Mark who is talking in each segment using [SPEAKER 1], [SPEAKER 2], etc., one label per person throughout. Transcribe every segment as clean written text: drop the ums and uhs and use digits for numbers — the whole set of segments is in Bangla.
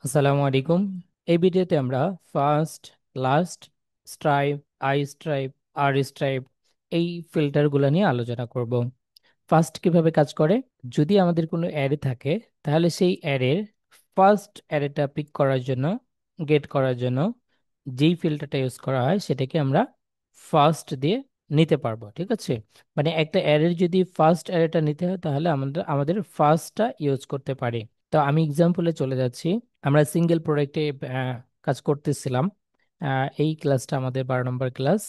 [SPEAKER 1] আসসালামু আলাইকুম। এই ভিডিওতে আমরা first, last, stripe, I stripe, আর স্ট্রাইপ এই ফিল্টার গুলো নিয়ে আলোচনা করব। ফার্স্ট কিভাবে কাজ করে, যদি আমাদের কোনো অ্যারে থাকে তাহলে সেই অ্যারের ফার্স্ট অ্যারেটা পিক করার জন্য, গেট করার জন্য যেই ফিল্টারটা ইউজ করা হয় সেটাকে আমরা ফার্স্ট দিয়ে নিতে পারবো। ঠিক আছে, মানে একটা অ্যারের যদি ফার্স্ট অ্যারেটা নিতে হয় তাহলে আমাদের আমাদের ফার্স্টটা ইউজ করতে পারি। তো আমি এক্সাম্পলে চলে যাচ্ছি। আমরা সিঙ্গেল প্রোডাক্টে কাজ করতেছিলাম। এই ক্লাসটা আমাদের 12 নম্বর ক্লাস।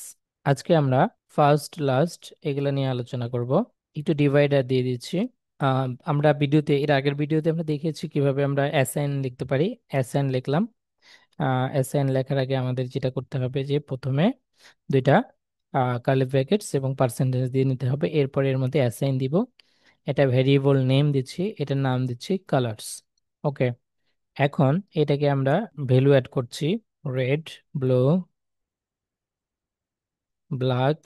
[SPEAKER 1] আজকে আমরা ফার্স্ট, লাস্ট এগুলো নিয়ে আলোচনা করব। একটু ডিভাইডার দিয়ে দিচ্ছি। আমরা ভিডিওতে, এর আগের ভিডিওতে আমরা দেখেছি কিভাবে আমরা অ্যাসাইন লিখতে পারি। অ্যাসাইন লিখলাম। অ্যাসাইন লেখার আগে আমাদের যেটা করতে হবে যে প্রথমে দুইটা কার্লি ব্র্যাকেটস এবং পার্সেন্টেজ দিয়ে নিতে হবে, এরপর এর মধ্যে অ্যাসাইন দিব। এটা ভেরিয়েবল নেম দিচ্ছি, এটার নাম দিচ্ছি কালার্স। ওকে, এখন এটাকে আমরা ভ্যালু অ্যাড করছি, রেড, ব্লু, ব্ল্যাক,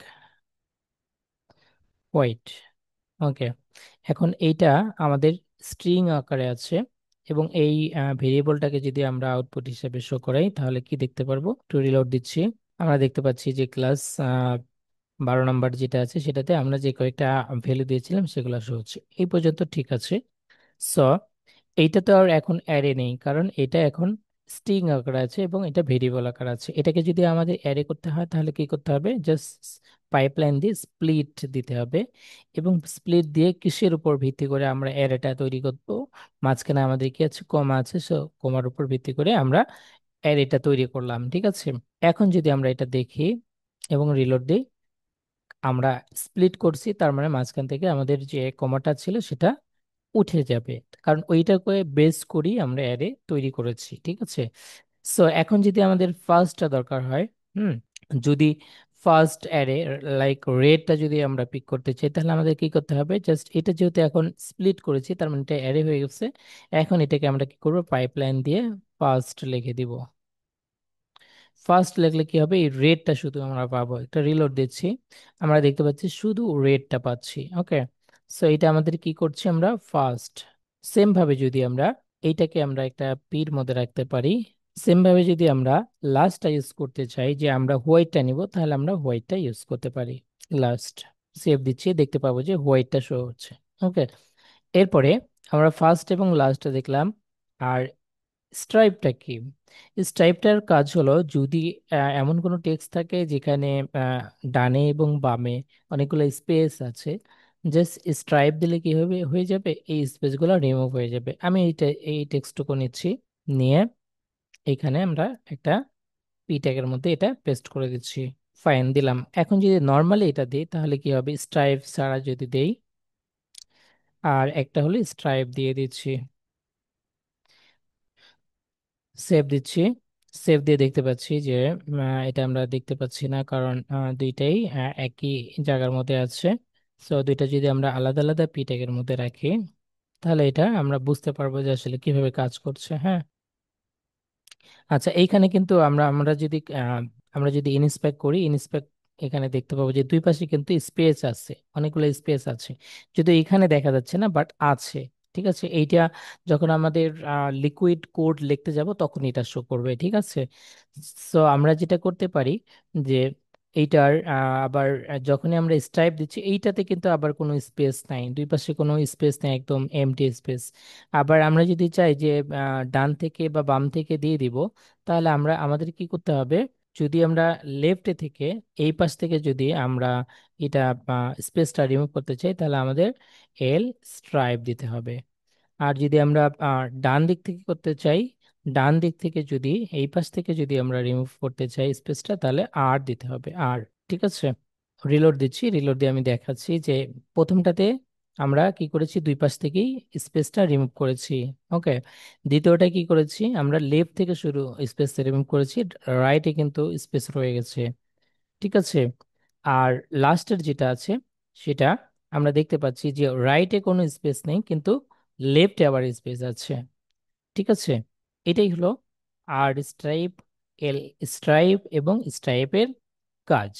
[SPEAKER 1] হোয়াইট। ওকে, এখন এইটা আমাদের স্ট্রিং আকারে আছে এবং এই ভেরিয়েবলটাকে যদি আমরা আউটপুট হিসেবে শো করাই তাহলে কি দেখতে পারবো। একটু রিলোড দিচ্ছি। আমরা দেখতে পাচ্ছি যে ক্লাস 12 নম্বর যেটা আছে সেটাতে আমরা যে কয়েকটা ভ্যালু দিয়েছিলাম সেগুলো শো হচ্ছে। এই পর্যন্ত ঠিক আছে। সো এইটা তো আর এখন অ্যারে নেই, কারণ এটা এখন স্ট্রিং আকার আছে এবং এটা ভেরিয়েবল আকার আছে। এটাকে যদি আমাদের অ্যারে করতে হয় তাহলে কি করতে হবে, জাস্ট পাইপলাইন দিয়ে স্প্লিট দিতে হবে। এবং স্প্লিট দিয়ে কিসের উপর ভিত্তি করে আমরা অ্যারেটা তৈরি করব, মাঝখানে আমাদের কি আছে, কমা আছে, সো কমার উপর ভিত্তি করে আমরা অ্যারেটা তৈরি করলাম। ঠিক আছে, এখন যদি আমরা এটা দেখি এবং রিলোড দিই, আমরা স্প্লিট করছি, তার মানে মাঝখান থেকে আমাদের যে কমাটা ছিল সেটা উঠে যাবে, কারণ ওইটাকে বেস করি আমরা অ্যারে তৈরি করেছি। ঠিক আছে, সো এখন যদি আমাদের ফার্স্টটা দরকার হয়, হুম, যদি ফার্স্ট অ্যারে লাইক রেডটা যদি আমরা পিক করতে চাই তাহলে আমাদের কি করতে হবে, জাস্ট এটা যেহেতু এখন স্প্লিট করেছি তার মানে এটা অ্যারে হয়ে গেছে। এখন এটাকে আমরা কি করবো, পাইপলাইন দিয়ে ফার্স্ট লিখে দিব। ফার্স্ট লিখলে কি হবে, এই রেডটা শুধু আমরা পাবো। একটা রিলোড দিচ্ছি, আমরা দেখতে পাচ্ছি শুধু রেডটা পাচ্ছি। ওকে, সো এটা আমাদের কি করছি, আমরা ফার্স্ট। সেম ভাবে যদি আমরা এইটাকে আমরা একটা পির মধ্যে রাখতে পারি, সেম ভাবে যদি আমরা লাস্টটা ইউজ করতে চাই যে আমরা হোয়াইটটা নিব তাহলে আমরা হোয়াইটটা ইউজ করতে পারি। লাস্ট, সেভ দিচ্ছি, দেখতে পাবো যে হোয়াইটটা শো হচ্ছে। ওকে, এরপরে আমরা ফার্স্ট এবং লাস্টটা দেখলাম। আর স্ট্রাইপটা কি, স্ট্রাইপটার কাজ হলো যদি এমন কোনো টেক্সট থাকে যেখানে ডানে এবং বামে অনেকগুলো স্পেস আছে, জাস্ট স্ট্রাইপ দিলে কি হবে, হয়ে যাবে, এই স্পেসগুলো রিমুভ হয়ে যাবে। আমি এই টেক্সটটুকু নিচ্ছি, নিয়ে এখানে আমরা একটা পি ট্যাগের মধ্যে এটা পেস্ট করে দিচ্ছি। ফাইন দিলাম। এখন যদি নর্মালি এটা দিই তাহলে কি হবে, স্ট্রাইপ ছাড়া যদি দেই, আর একটা হলে স্ট্রাইপ দিয়ে দিচ্ছি, সেভ দিচ্ছি। সেভ দিয়ে দেখতে পাচ্ছি যে এটা আমরা দেখতে পাচ্ছি না, কারণ দুইটাই একই জায়গার মধ্যে আছে। সো দুইটা যদি আমরা আলাদা আলাদা পি ট্যাগের মধ্যে রাখি তাহলে এটা আমরা বুঝতে পারবো যে আসলে কিভাবে কাজ করছে। হ্যাঁ, আচ্ছা, এইখানে কিন্তু আমরা যদি ইনস্পেক্ট করি, ইনস্পেক্ট, এখানে দেখতে পাবো যে দুই পাশে কিন্তু স্পেস আছে, অনেকগুলো স্পেস আছে, যদি এখানে দেখা যাচ্ছে না বাট আছে। ঠিক আছে, এইটা যখন আমাদের লিকুইড কোড লিখতে যাব তখন এটা শো করবে। ঠিক আছে, সো আমরা যেটা করতে পারি যে এইটার আবার যখনই আমরা স্ট্রাইপ দিচ্ছি এইটাতে কিন্তু আবার কোনো স্পেস নাই, দুই পাশে কোনো স্পেস নেই, একদম এমটি স্পেস। আবার আমরা যদি চাই যে ডান থেকে বা বাম থেকে দিয়ে দিব, তাহলে আমাদের কি করতে হবে, যদি আমরা লেফটে থেকে এই পাশ থেকে যদি আমরা এটা স্পেসটা রিমুভ করতে চাই তাহলে আমাদের এল স্ট্রাইপ দিতে হবে। আর যদি আমরা ডান দিক থেকে করতে চাই, ডান দিক থেকে যদি এই পাশ থেকে যদি আমরা রিমুভ করতে চাই স্পেসটা, তাহলে আর দিতে হবে, আর। ঠিক আছে, রিলোড দিচ্ছি, রিলোড দিয়ে আমি দেখাচ্ছি যে প্রথমটাতে আমরা কি করেছি, দুই পাশ থেকেই স্পেসটা রিমুভ করেছি। ওকে, দ্বিতীয়টা কি করেছি, আমরা লেফট থেকে শুরু স্পেস রিমুভ করেছি, রাইটে কিন্তু স্পেস রয়ে গেছে। ঠিক আছে, আর লাস্টের যেটা আছে সেটা আমরা দেখতে পাচ্ছি যে রাইটে কোনো স্পেস নেই কিন্তু লেফটে আবার স্পেস আছে। ঠিক আছে, এটাই হলো আর স্ট্রাইপ, এল স্ট্রাইপ এবং স্ট্রাইপের কাজ।